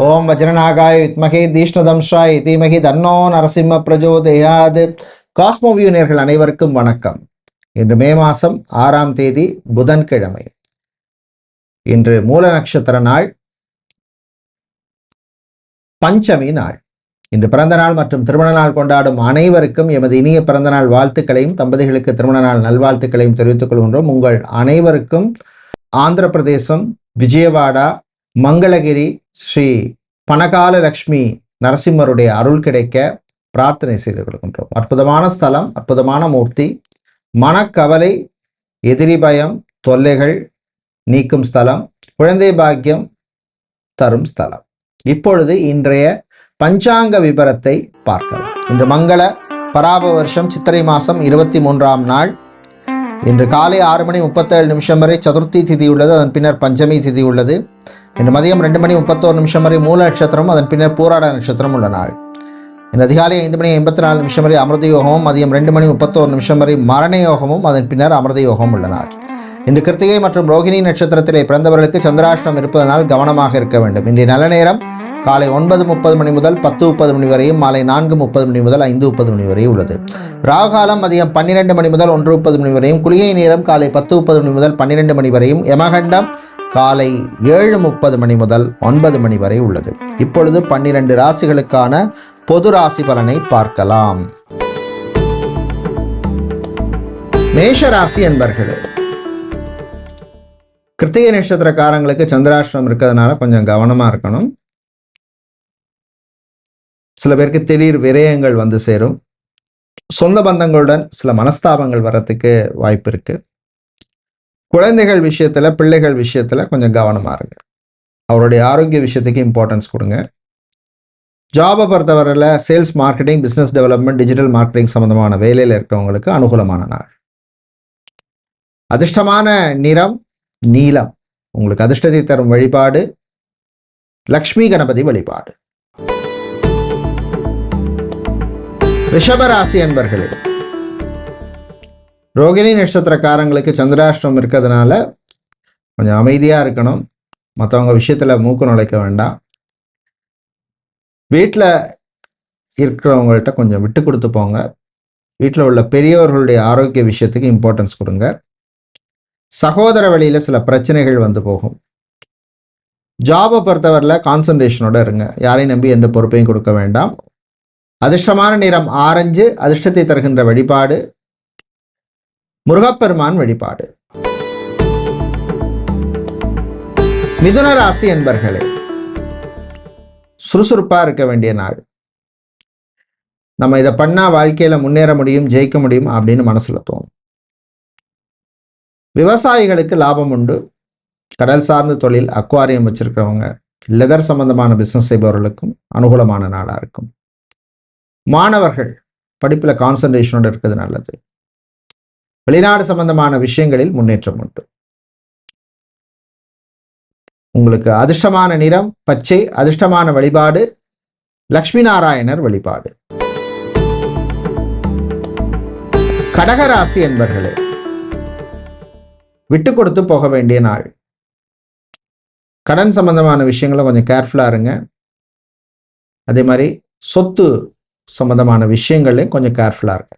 ஓம் வஜ்ரநாகாய வித்மகே தீஷ்ணதம்ஷாய தீமகி தன்னோ நரசிம்ம பிரஜோதயாத். காஸ்மோவியூ நேயர்கள் அனைவருக்கும் வணக்கம். இன்று மே மாதம் 6ஆம் தேதி புதன்கிழமை. இன்று மூல நட்சத்திர நாள், பஞ்சமி நாள். இன்று பிறந்த நாள் மற்றும் திருமண நாள் கொண்டாடும் அனைவருக்கும் எமது இனிய பிறந்த நாள் வாழ்த்துக்களையும் தம்பதிகளுக்கு திருமண நாள் நல்வாழ்த்துக்களையும் தெரிவித்துக் கொள்கின்றோம். உங்கள் அனைவருக்கும் ஆந்திர பிரதேசம் விஜயவாடா மங்களகிரி ஸ்ரீ பனகால லக்ஷ்மி நரசிம்மருடைய அருள் கிடைக்க பிரார்த்தனை செய்து கொள்கின்றோம். அற்புதமான ஸ்தலம், அற்புதமான மூர்த்தி, மனக்கவலை, எதிரி பயம், தொல்லைகள் நீக்கும் ஸ்தலம், குழந்தை பாக்கியம் தரும் ஸ்தலம். இப்பொழுது இன்றைய பஞ்சாங்க விபரத்தை பார்க்கலாம். இன்று மங்கள பராப வருஷம் சித்திரை மாதம் 23ஆம் நாள். இன்று காலை 6:37 வரை சதுர்த்தி திதி உள்ளது. அதன் பின்னர் பஞ்சமி திதி உள்ளது. இன்று மதியம் 2:31 வரை மூல நட்சத்திரம், அதன் பின்னர் பூராட நட்சத்திரம் உள்ள நாள். இன்று அதிகாலை 5:84 வரை அமிர்த யோகமும், மதியம் 2:31 வரை மரண யோகமும், அதன் பின்னர் அமிர்த யோகம் உள்ள நாள். இன்று கிருத்திகை மற்றும் ரோகிணி நட்சத்திரத்திலே பிறந்தவர்களுக்கு சந்திராஷ்டம் இருப்பதனால் கவனமாக இருக்க வேண்டும். இன்றைய நல்ல நேரம் காலை 9:30 முதல் 10:30 வரையும், மாலை 4:30 முதல் 5:30 வரை உள்ளது. ராகுகாலம் மதியம் 12 முதல் 1:30 வரையும், குளிகை நேரம் காலை 10:30 முதல் 12 வரையும், யமகண்டம் காலை 7:30 முதல் 9 வரை உள்ளது. இப்பொழுது 12 ராசிகளுக்கான பொது ராசி பலனை பார்க்கலாம். மேஷ ராசி என்பர்களே, கிருத்திகை நட்சத்திரக்காரங்களுக்கு சந்திராஷ்டிரம் இருக்கிறதுனால கொஞ்சம் கவனமா இருக்கணும். சில பேருக்கு திடீர் விரயங்கள் வந்து சேரும். சொந்த பந்தங்களுடன் சில மனஸ்தாபங்கள் வர்றதுக்கு வாய்ப்பு இருக்கு. குழந்தைகள் விஷயத்துல, பிள்ளைகள் விஷயத்துல கொஞ்சம் கவனமா இருங்க. அவருடைய ஆரோக்கிய விஷயத்துக்கு இம்பார்ட்டன்ஸ் கொடுங்க. ஜாபை பொறுத்தவரையில் sales, marketing, business development, digital marketing சம்பந்தமான வேலையில் இருக்கிறவங்களுக்கு அனுகூலமான நாள். அதிர்ஷ்டமான நிறம் நீலம். உங்களுக்கு அதிர்ஷ்டத்தை தரும் வழிபாடு லக்ஷ்மி கணபதி வழிபாடு. ரிஷபராசி என்பர்களே, ரோகிணி நட்சத்திரக்காரங்களுக்கு சந்திராஷ்டிரம் இருக்கிறதுனால கொஞ்சம் அமைதியாக இருக்கணும். மற்றவங்க விஷயத்தில் மூக்கு நுழைக்க வேண்டாம். வீட்டில் இருக்கிறவங்கள்ட்ட கொஞ்சம் விட்டு கொடுத்து போங்க. வீட்டில் உள்ள பெரியவர்களுடைய ஆரோக்கிய விஷயத்துக்கு இம்பார்ட்டன்ஸ் கொடுங்க. சகோதர வழியில் சில பிரச்சனைகள் வந்து போகும். ஜாபை பொறுத்தவரையில் கான்சன்ட்ரேஷனோட இருங்க. யாரையும் நம்பி எந்த பொறுப்பையும் கொடுக்க வேண்டாம். அதிர்ஷ்டமான நிறம் ஆரஞ்சு. அதிர்ஷ்டத்தை தருகின்ற வழிபாடு முருகப்பெருமான் வழிபாடு. மிதுன ராசி என்பர்களே, சுறுசுறுப்பா இருக்க வேண்டிய நாள். நம்ம இதை பண்ணா வாழ்க்கையில முன்னேற முடியும், ஜெயிக்க முடியும் அப்படின்னு மனசுல தோணும். விவசாயிகளுக்கு லாபம் உண்டு. கடல் சார்ந்த தொழில், அக்வாரியம் வச்சிருக்கிறவங்க, லெதர் சம்பந்தமான பிசினஸ் செய்பவர்களுக்கும் அனுகூலமான நாளா இருக்கும். மாணவர்கள் படிப்புல கான்சன்ட்ரேஷனோட இருக்கிறது நல்லது. வெளிநாடு சம்பந்தமான விஷயங்களில் முன்னேற்றம் உண்டு. உங்களுக்கு அதிர்ஷ்டமான நிறம் பச்சை. அதிர்ஷ்டமான வழிபாடு லக்ஷ்மி நாராயணர் வழிபாடு. கடகராசி என்பர்களே, விட்டு கொடுத்து போக வேண்டிய நாள். கடன் சம்பந்தமான விஷயங்களை கொஞ்சம் கேர்ஃபுல்லா இருங்க. அதே மாதிரி சொத்து சம்பந்தமான விஷயங்களையும் கொஞ்சம் கேர்ஃபுல்லா இருங்க.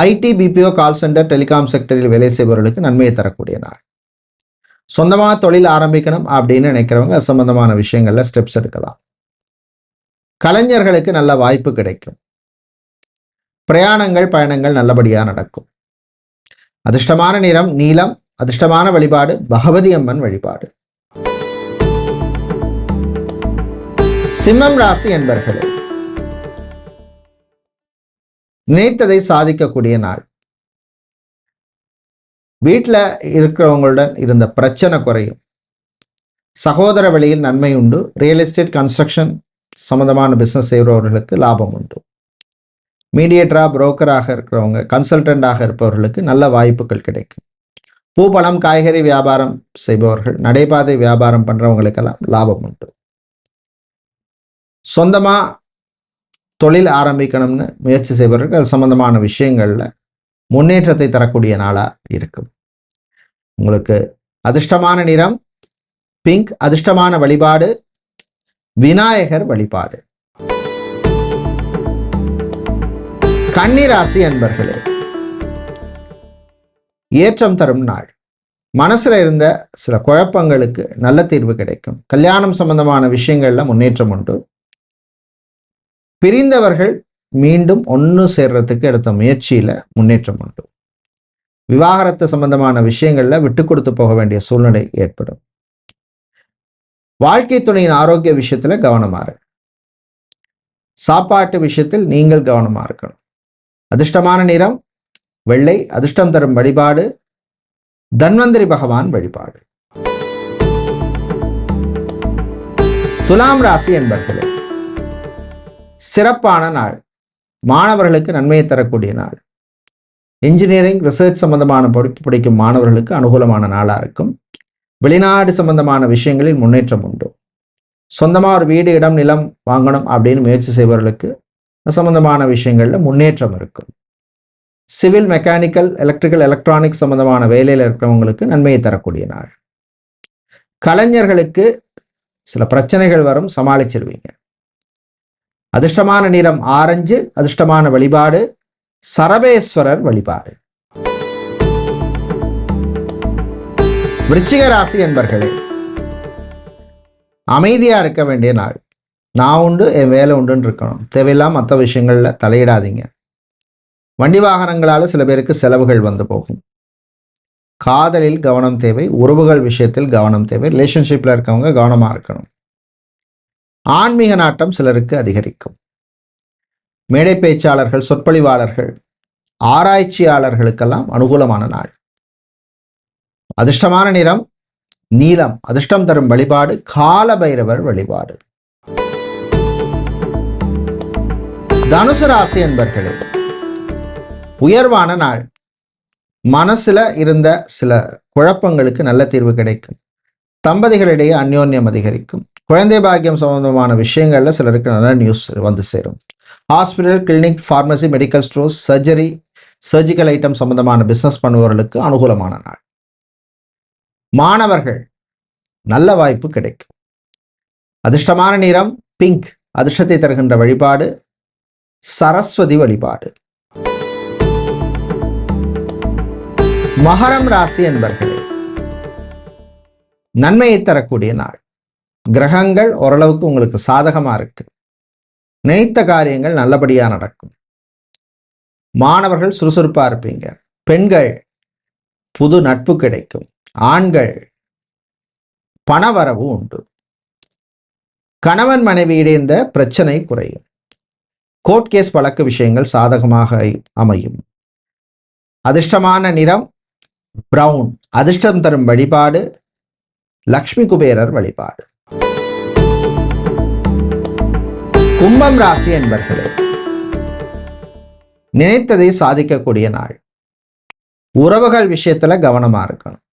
ID, BPO, call centre, telecom செக்டரில் வேலை செய்பவர்களுக்கு நன்மையை தரக்கூடிய நாள். சொந்தமாக தொழில் ஆரம்பிக்கணும் அப்படின்னு நினைக்கிறவங்க அது சம்பந்தமான விஷயங்கள்ல ஸ்டெப்ஸ் எடுக்கலாம். கலைஞர்களுக்கு நல்ல வாய்ப்பு கிடைக்கும். பிரயாணங்கள், பயணங்கள் நல்லபடியாக நடக்கும். அதிர்ஷ்டமான நிறம் நீலம். அதிர்ஷ்டமான வழிபாடு பகவதி அம்மன் வழிபாடு. சிம்மம் ராசி என்பர்களே, நினைத்ததை சாதிக்கக்கூடிய நாள். வீட்டில் இருக்கிறவங்களுடன் இருந்த பிரச்சனை குறையும். சகோதர வழியில் நன்மை உண்டு. ரியல் எஸ்டேட், கன்ஸ்ட்ரக்ஷன் சம்பந்தமான பிஸ்னஸ் செய்கிறவர்களுக்கு லாபம் உண்டு. மீடியேட்டரா, புரோக்கராக இருக்கிறவங்க, கன்சல்டண்டாக இருப்பவர்களுக்கு நல்ல வாய்ப்புகள் கிடைக்கும். பூ, பழம், காய்கறி வியாபாரம் செய்பவர்கள், நடைபாதை வியாபாரம் பண்றவங்களுக்கெல்லாம் லாபம் உண்டு. சொந்தமா தொழில் ஆரம்பிக்கணும்னு முயற்சி செய்பவர்கள் அது சம்பந்தமான விஷயங்கள்ல முன்னேற்றத்தை தரக்கூடிய நாளா இருக்கும். உங்களுக்கு அதிர்ஷ்டமான நிறம் பிங்க். அதிர்ஷ்டமான வழிபாடு விநாயகர் வழிபாடு. கன்னிராசி அன்பர்களே, ஏற்றம் தரும் நாள். மனசுல இருந்த சில குழப்பங்களுக்கு நல்ல தீர்வு கிடைக்கும். கல்யாணம் சம்பந்தமான விஷயங்கள்ல முன்னேற்றம் உண்டு. பிரிந்தவர்கள் மீண்டும் ஒன்று சேர்றதுக்கு எடுத்த முயற்சியில முன்னேற்றம் உண்டு. விவாகரத்து சம்பந்தமான விஷயங்கள்ல விட்டு கொடுத்து போக வேண்டிய சூழ்நிலை ஏற்படும். வாழ்க்கை துணையின் ஆரோக்கிய விஷயத்துல கவனமா இருக்கு. சாப்பாட்டு விஷயத்தில் நீங்கள் கவனமா இருக்கணும். அதிர்ஷ்டமான நிறம் வெள்ளை. அதிர்ஷ்டம் தரும் வழிபாடு தன்வந்திரி பகவான் வழிபாடு. துலாம் ராசி என்பர்களே, சிறப்பான நாள். மாணவர்களுக்கு நன்மையை தரக்கூடிய நாள். இன்ஜினியரிங் ரிசர்ச் சம்பந்தமான படிக்கும் மாணவர்களுக்கு அனுகூலமான நாளா இருக்கும். வெளிநாடு சம்பந்தமான விஷயங்களில் முன்னேற்றம் உண்டு. சொந்தமாக ஒரு வீடு இடம் நிலம் வாங்கணும் அப்படின்னு முயற்சி செய்பவர்களுக்கு சம்பந்தமான விஷயங்கள்ல முன்னேற்றம் இருக்கும். சிவில் மெக்கானிக்கல் எலக்ட்ரிக்கல் எலக்ட்ரானிக்ஸ் சம்பந்தமான வேலையில் இருக்கிறவங்களுக்கு நன்மையை தரக்கூடிய நாள். கலைஞர்களுக்கு சில பிரச்சனைகள் வரும், சமாளிச்சிருவீங்க. அதிர்ஷ்டமான நிறம் ஆரஞ்சு. அதிர்ஷ்டமான வழிபாடு சரபேஸ்வரர் வழிபாடு. விருச்சிக ராசி என்பர்களே, அமைதியா இருக்க வேண்டிய நாள். நான் உண்டு என் வேலை உண்டுன்னு இருக்கணும். தேவையில்லாம மற்ற விஷயங்கள்ல தலையிடாதீங்க. வண்டி வாகனங்களால சில பேருக்கு செலவுகள் வந்து போகும். காதலில் கவனம் தேவை. உறவுகள் விஷயத்தில் கவனம் தேவை. ரிலேஷன்ஷிப்ல இருக்கவங்க கவனமா இருக்கணும். ஆன்மீக நாட்டம் சிலருக்கு அதிகரிக்கும். மேடை பேச்சாளர்கள், சொற்பொழிவாளர்கள், ஆராய்ச்சியாளர்களுக்கெல்லாம் அனுகூலமான நாள். அதிர்ஷ்டமான நிறம் நீலம். அதிர்ஷ்டம் தரும் வழிபாடு கால பைரவர் வழிபாடு. தனுசு ராசி என்பர்களே, உயர்வான நாள். மனசுல இருந்த சில குழப்பங்களுக்கு நல்ல தீர்வு கிடைக்கும். தம்பதிகளிடையே அந்யோன்யம் அதிகரிக்கும். குழந்தை பாக்கியம் சம்பந்தமான விஷயங்கள்ல சிலருக்கு நல்ல நியூஸ் வந்து சேரும். Hospital, clinic, pharmacy, medical stores, surgical item சம்பந்தமான பிசினஸ் பண்ணுபவர்களுக்கு அனுகூலமான நாள். மாணவர்கள் நல்ல வாய்ப்பு கிடைக்கும். அதிர்ஷ்டமான நிறம் பிங்க். அதிர்ஷ்டத்தை தருகின்ற வழிபாடு சரஸ்வதி வழிபாடு. மகரம் ராசி என்பர்களே, நன்மையை தரக்கூடிய நாள். கிரகங்கள் ஓரளவுக்கு உங்களுக்கு சாதகமா இருக்கு. நினைத்த காரியங்கள் நல்லபடியா நடக்கும். மாணவர்கள் சுறுசுறுப்பா இருப்பீங்க. பெண்கள் புது நட்பு கிடைக்கும். ஆண்கள் பணவரவு உண்டு. கணவன் மனைவி இடைந்த பிரச்சனை குறையும். கோர்ட் கேஸ் வழக்கு விஷயங்கள் சாதகமாக அமையும். அதிர்ஷ்டமான நிறம் பிரவுன். அதிர்ஷ்டம் தரும் வழிபாடு லக்ஷ்மி குபேரர் வழிபாடு. கும்பம் ராசி என்பர்களே, நினைத்ததை சாதிக்கக்கூடிய நாள். உறவுகள் விஷயத்துல கவனமா இருக்கணும்.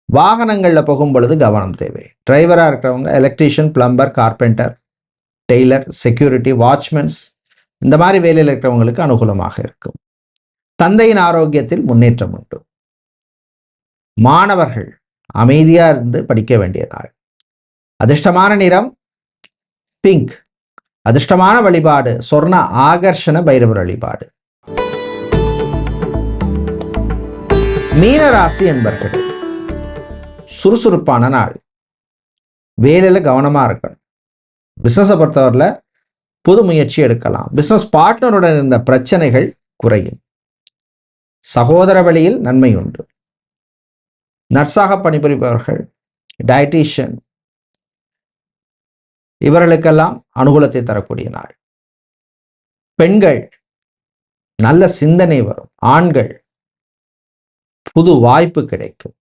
வாகனங்கள்ல போகும் பொழுது கவனம் தேவை. டிரைவரா இருக்கிறவங்க electrician, plumber, carpenter, tailor, security, watchmen இந்த மாதிரி வேலையில் இருக்கிறவங்களுக்கு அனுகூலமாக இருக்கும். தந்தையின் ஆரோக்கியத்தில் முன்னேற்றம் உண்டு. மாணவர்கள் அமைதியா இருந்து படிக்க வேண்டிய நாள். அதிர்ஷ்டமான நிறம் பிங்க். அதிர்ஷ்டமான வழிபாடு சொர்ண ஆகர்ஷண பைரவர் வழிபாடு. மீன ராசி என்பர்களே, சுறுசுறுப்பான நாள். வேலையில கவனமா இருக்கணும். பிசினஸை பொறுத்தவரையில் புது முயற்சி எடுக்கலாம். பிசினஸ் பார்ட்னருடன் இருந்த பிரச்சனைகள் குறையும். சகோதர வழியில் நன்மை உண்டு. நர்ஸாக பணிபுரிபவர்கள், டயட்டீஷியன் இவர்களுக்கெல்லாம் அனுகூலத்தை தரக்கூடிய நாள். பெண்கள் நல்ல சிந்தனை வரும். ஆண்கள் புது வாய்ப்பு கிடைக்கும்.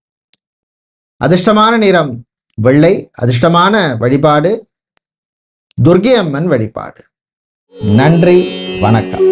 அதிர்ஷ்டமான நிறம் வெள்ளை. அதிர்ஷ்டமான வழிபாடு துர்க்கை அம்மன் வழிபாடு. நன்றி, வணக்கம்.